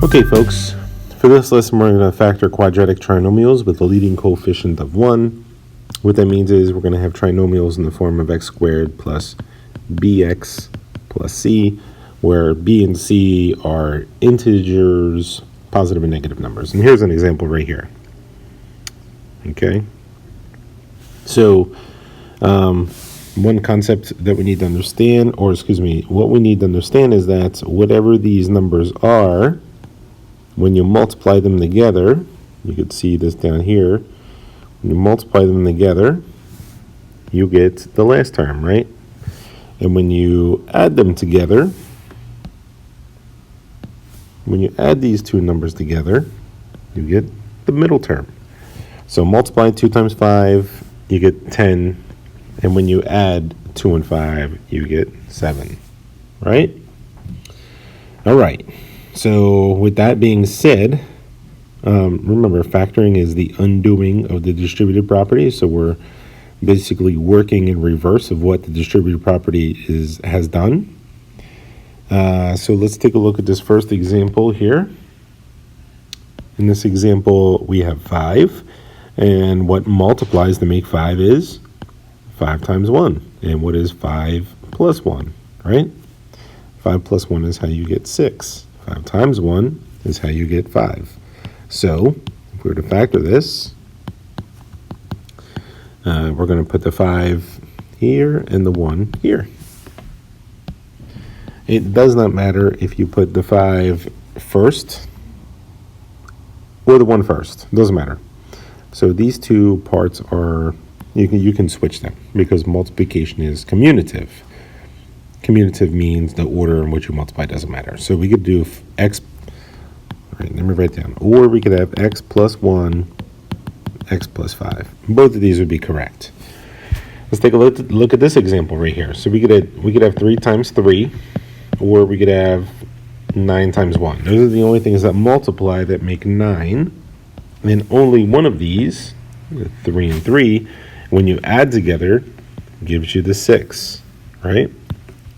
Okay, folks, for this lesson we're going to factor quadratic trinomials with a leading coefficient of 1. What that means is we're going to have trinomials in the form of x squared plus bx plus c, where b and c are integers, positive and negative numbers. And here's an example right here. Okay, so one concept that we need to understand, what we need to understand is that whatever these numbers are, when you multiply them together, you could see this down here, when you multiply them together, you get the last term, right? And when you add them together, when you add these two numbers together, you get the middle term. So multiply 2 times 5, you get 10, and when you add 2 and 5, you get 7, right? All right. So with that being said, remember, factoring is the undoing of the distributive property. So we're basically working in reverse of what the distributive property has done. So let's take a look at this first example here. In this example, we have 5. And what multiplies to make 5 is 5 times 1. And what is 5 plus 1, right? 5 plus 1 is how you get 6. 5 times 1 is how you get 5. So, if we were to factor this, we're going to put the 5 here and the 1 here. It does not matter if you put the 5 first or the 1 first. It doesn't matter. So these two parts are, you can switch them because multiplication is commutative. Commutative means the order in which you multiply doesn't matter. So we could do x, all right, let me write down, or we could have x plus 1, x plus 5. Both of these would be correct. Let's take a look at this example right here. So we could have 3 times 3, or we could have 9 times 1. Those are the only things that multiply that make 9. And only one of these, 3 and 3, when you add together, gives you the 6, right?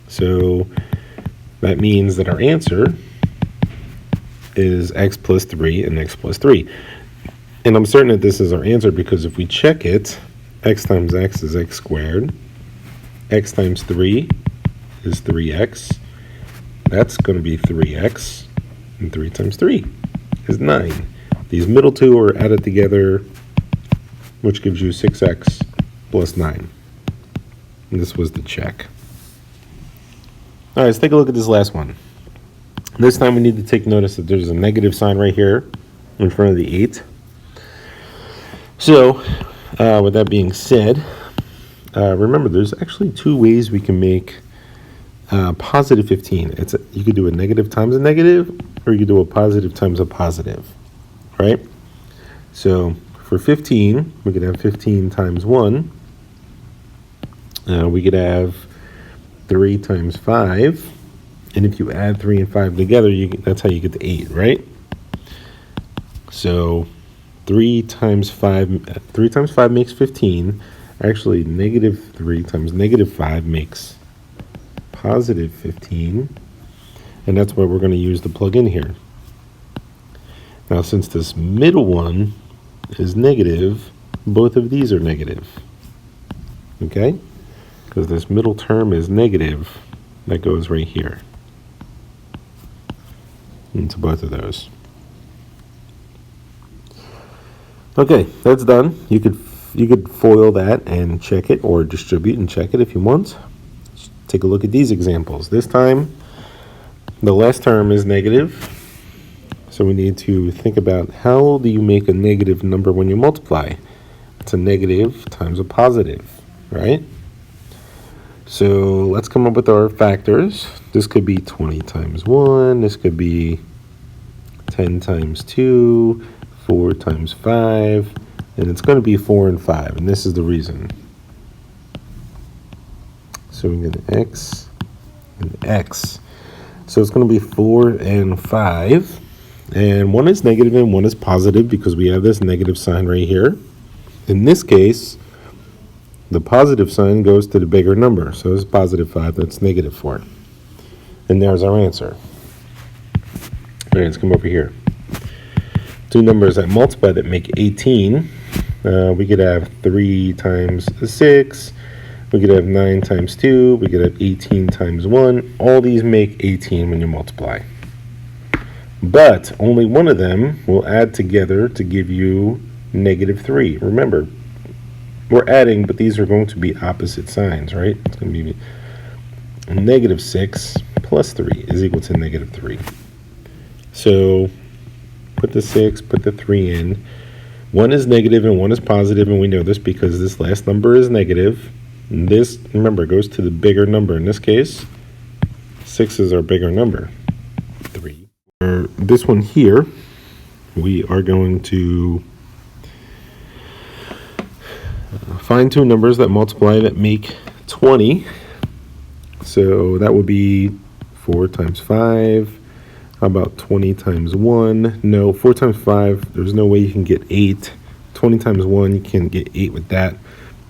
So that means that our answer is x plus 3 and x plus 3. And I'm certain that this is our answer because if we check it, x times x is x squared. X times 3 is 3x. That's going to be 3x. And 3 times 3 is 9. These middle two are added together, which gives you 6x plus 9. And this was the check. All right, let's take a look at this last one. This time we need to take notice that there's a negative sign right here in front of the 8. So, with that being said, remember there's actually 2 ways we can make positive 15. You could do a negative times a negative, or you could do a positive times a positive, right? So for 15, we could have 15 times 1. We could have 3 times 5, and if you add 3 and 5 together, that's how you get to 8, right? So 3 times 5 makes 15. Actually, negative 3 times negative 5 makes positive 15, and that's what we're going to use to plug in here. Now, since this middle one is negative, both of these are negative, okay? Because this middle term is negative, that goes right here into both of those. Okay, that's done. You could FOIL that and check it, or distribute and check it if you want. Let's take a look at these examples. This time, the last term is negative. So we need to think about how do you make a negative number when you multiply? It's a negative times a positive, right? So let's come up with our factors. This could be 20 times 1. This could be 10 times 2, 4 times 5. And it's going to be 4 and 5. And this is the reason. So we get x and x. So it's going to be 4 and 5. And one is negative and one is positive because we have this negative sign right here. In this case, the positive sign goes to the bigger number. So it's positive 5, that's negative 4. And there's our answer. right, let's come over here. Two numbers that multiply that make 18. We could have 3 times 6. We could have 9 times 2. We could have 18 times 1. All these make 18 when you multiply. But only one of them will add together to give you -3. Remember, we're adding, but these are going to be opposite signs, right? It's going to be -6 plus 3 is equal to -3. So put the 6, put the 3 in. One is negative and one is positive, and we know this because this last number is negative. And this, remember, goes to the bigger number. In this case, 6 is our bigger number. 3. For this one here, we are going to find two numbers that multiply that make 20. So that would be 4 times 5. How about 20 times 1? No, 4 times 5, there's no way you can get 8. 20 times 1, you can't get 8 with that.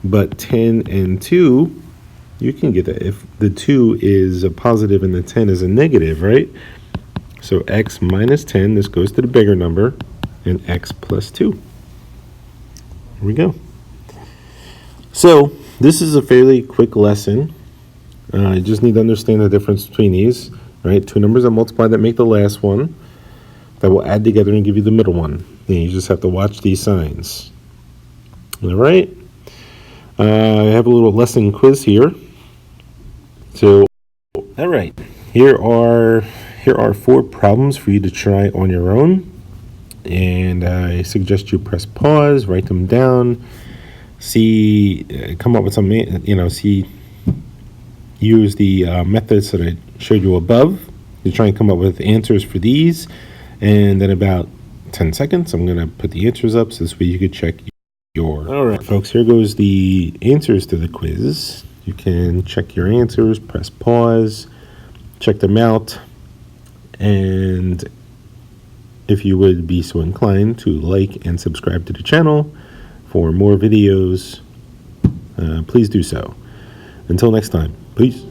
But 10 and 2, you can get that if the 2 is a positive and the 10 is a negative, right? So x minus 10, this goes to the bigger number, and x plus 2. Here we go. So this is a fairly quick lesson. You just need to understand the difference between these, right? Two numbers that multiply that make the last one, that will add together and give you the middle one. And you just have to watch these signs. All right? I have a little lesson quiz here. So, all right, here are 4 problems for you to try on your own. And I suggest you press pause, write them down, come up with some, use the methods that I showed you above to try and come up with answers for these. And in about 10 seconds, I'm going to put the answers up so this way you could check your... All right, folks, here goes the answers to the quiz. You can check your answers, press pause, check them out, and if you would be so inclined to like and subscribe to the channel for more videos, please do so. Until next time, peace.